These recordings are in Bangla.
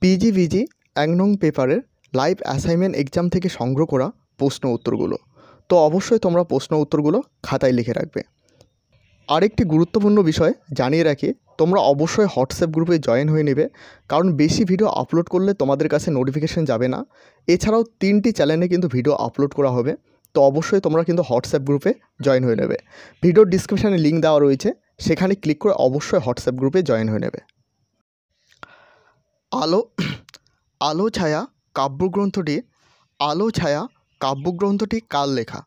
পিজিভিজি ১ নং পেপারের লাইভ অ্যাসাইনমেন্ট এক্সাম থেকে সংগ্রহ করা প্রশ্ন উত্তরগুলো। তো অবশ্যই তোমরা প্রশ্ন উত্তরগুলো খাতায় লিখে রাখবে। আরেকটি গুরুত্বপূর্ণ বিষয় জানিয়ে রাখি, তোমরা অবশ্যই হোয়াটসঅ্যাপ গ্রুপে জয়েন হয়ে নেবে, কারণ বেশি ভিডিও আপলোড করলে তোমাদের কাছে নোটিফিকেশান যাবে না। এছাড়াও 3টি চ্যানেলে কিন্তু ভিডিও আপলোড করা হবে, তো অবশ্যই তোমরা কিন্তু হোয়াটসঅ্যাপ গ্রুপে জয়েন হয়ে নেবে। ভিডিওর ডিসক্রিপশানে লিঙ্ক দেওয়া রয়েছে, সেখানে ক্লিক করে অবশ্যই হোয়াটসঅ্যাপ গ্রুপে জয়েন হয়ে নেবে। আলো ছায়া কাব্যগ্রন্থটি কার লেখা?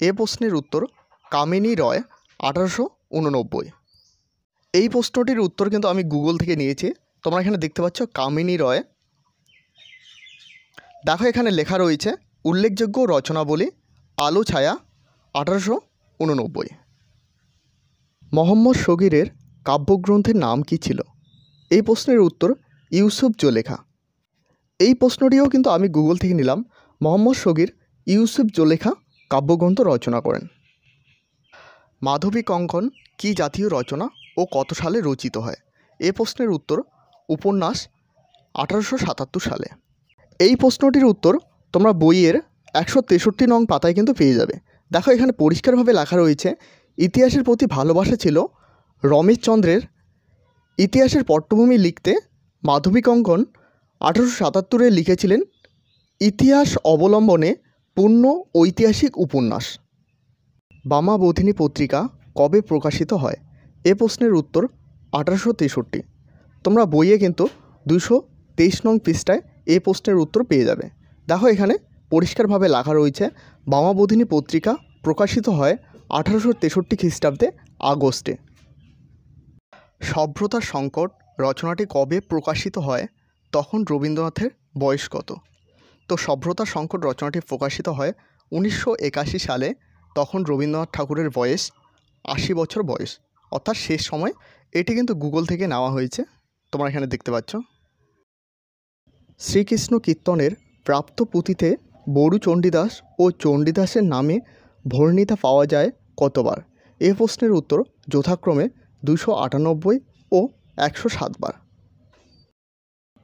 এ প্রশ্নের উত্তর কামিনী রয়, 1889। এই প্রশ্নটির উত্তর কিন্তু আমি গুগল থেকে নিয়েছি। তোমরা এখানে দেখতে পাচ্ছ কামিনী রয়। দেখো এখানে লেখা রয়েছে উল্লেখযোগ্য রচনাবলী আলো ছায়া, 1889। মোহাম্মদ শগীরের কাব্যগ্রন্থের নাম কী ছিল? এই প্রশ্নের উত্তর ইউসুফ জুলেখা। এই প্রশ্নটিও কিন্তু আমি গুগল থেকে নিলাম। মোহাম্মদ শগীর ইউসুফ জুলেখা কাব্যগ্রন্থ রচনা করেন। মাধবী কঙ্কন কী জাতীয় রচনা ও কত সালে রচিত হয়? এ প্রশ্নের উত্তর উপন্যাস, 1877 সালে। এই প্রশ্নটির উত্তর তোমরা বইয়ের 163 নং পাতায় কিন্তু পেয়ে যাবে। দেখো এখানে পরিষ্কারভাবে লেখা রয়েছে ইতিহাসের প্রতি ভালোবাসা ছিল রমেশচন্দ্রের। ইতিহাসের পটভূমি লিখতে মাধবী কঙ্কন 1877-এ লিখেছিলেন ইতিহাস অবলম্বনে পূর্ণ ঐতিহাসিক উপন্যাস। বামাবোধিনী পত্রিকা কবে প্রকাশিত হয়? এ প্রশ্নের উত্তর 1863। তোমরা বইয়ে কিন্তু 223 নং পৃষ্ঠায় এই প্রশ্নের উত্তর পেয়ে যাবে। দেখো এখানে পরিষ্কারভাবে লেখা রয়েছে বামাবোধিনী পত্রিকা প্রকাশিত হয় 1863 খ্রিস্টাব্দে আগস্টে। সভ্যতার সংকট রচনাটি কবে প্রকাশিত হয়? তখন রবীন্দ্রনাথের বয়স কত? তো সভ্যতার সংকট রচনাটি প্রকাশিত হয় 1981 সালে। তখন রবীন্দ্রনাথ ঠাকুরের বয়স 80 বছর বয়স, অর্থাৎ শেষ সময়। এটি কিন্তু গুগল থেকে নেওয়া হয়েছে, তোমরা এখানে দেখতে পাচ্ছ। শ্রীকৃষ্ণ কীর্তনের প্রাপ্ত পুঁথিতে বড়ু চণ্ডীদাস ও চণ্ডীদাসের নামে ভর্ণিতা পাওয়া যায় কতবার? এ প্রশ্নের উত্তর যথাক্রমে 298 ও 107 বার।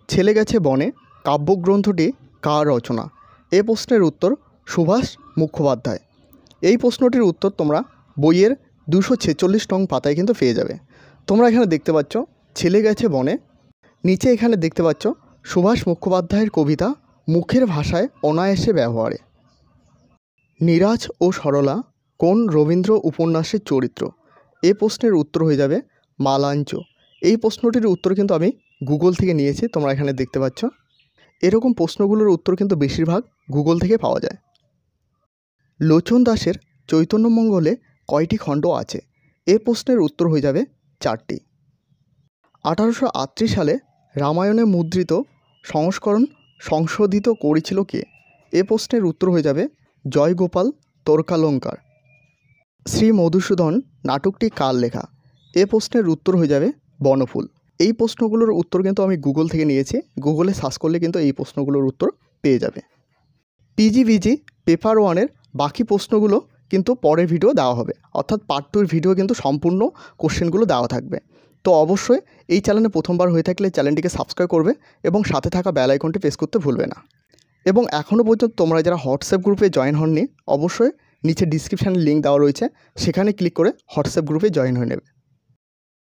ছেলে গেছে বনে কাব্যগ্রন্থটি কার রচনা? এ প্রশ্নের উত্তর সুভাষ মুখোপাধ্যায়। এই প্রশ্নটির উত্তর তোমরা বইয়ের 246 নং পাতায় কিন্তু পেয়ে যাবে। তোমরা এখানে দেখতে পাচ্ছ ছেলে গেছে বনে, নিচে এখানে দেখতে পাচ্ছ সুভাষ মুখোপাধ্যায়ের কবিতা মুখের ভাষায় অনায়াসে ব্যবহারে। নীরাজ ও সরলা কোন রবীন্দ্র উপন্যাসের চরিত্র? এ প্রশ্নের উত্তর হয়ে যাবে মালাঞ্চ। এই প্রশ্নটির উত্তর কিন্তু আমি গুগল থেকে নিয়েছি, তোমরা এখানে দেখতে পাচ্ছ। এরকম প্রশ্নগুলোর উত্তর কিন্তু বেশিরভাগ গুগল থেকে পাওয়া যায়। লোচন দাসের চৈতন্যমঙ্গলে কয়টি খণ্ড আছে? এ প্রশ্নের উত্তর হয়ে যাবে 4টি। 1838 সালে রামায়ণে মুদ্রিত সংস্করণ সংশোধিত করেছিল কে? এ প্রশ্নের উত্তর হয়ে যাবে জয়গোপাল তর্কালঙ্কার। শ্রী মধুসূদন নাটকটি কার লেখা? এ প্রশ্নের উত্তর হয়ে যাবে বনফুল। এই প্রশ্নগুলোর উত্তর কিন্তু আমি গুগল থেকে নিয়েছি, গুগলে সার্চ করলে কিন্তু এই প্রশ্নগুলোর উত্তর পেয়ে যাবে। পিজিভিজি পেপার 1-এর বাকি প্রশ্নগুলো কিন্তু পরের ভিডিও দেওয়া হবে, অর্থাৎ পার্ট 2-এর ভিডিও কিন্তু সম্পূর্ণ কোশ্চেনগুলো দেওয়া থাকবে। তো অবশ্যই এই চ্যানেলে প্রথমবার হয়ে থাকলে চ্যানেলটিকে সাবস্ক্রাইব করবে এবং সাথে থাকা বেল আইকনটি প্রেস করতে ভুলবে না। এবং এখনও পর্যন্ত তোমরা যারা হোয়াটসঅ্যাপ গ্রুপে জয়েন হননি, অবশ্যই নিচে ডিসক্রিপশানে লিঙ্ক দেওয়া রয়েছে, সেখানে ক্লিক করে হোয়াটসঅ্যাপ গ্রুপে জয়েন হয়ে নেবে।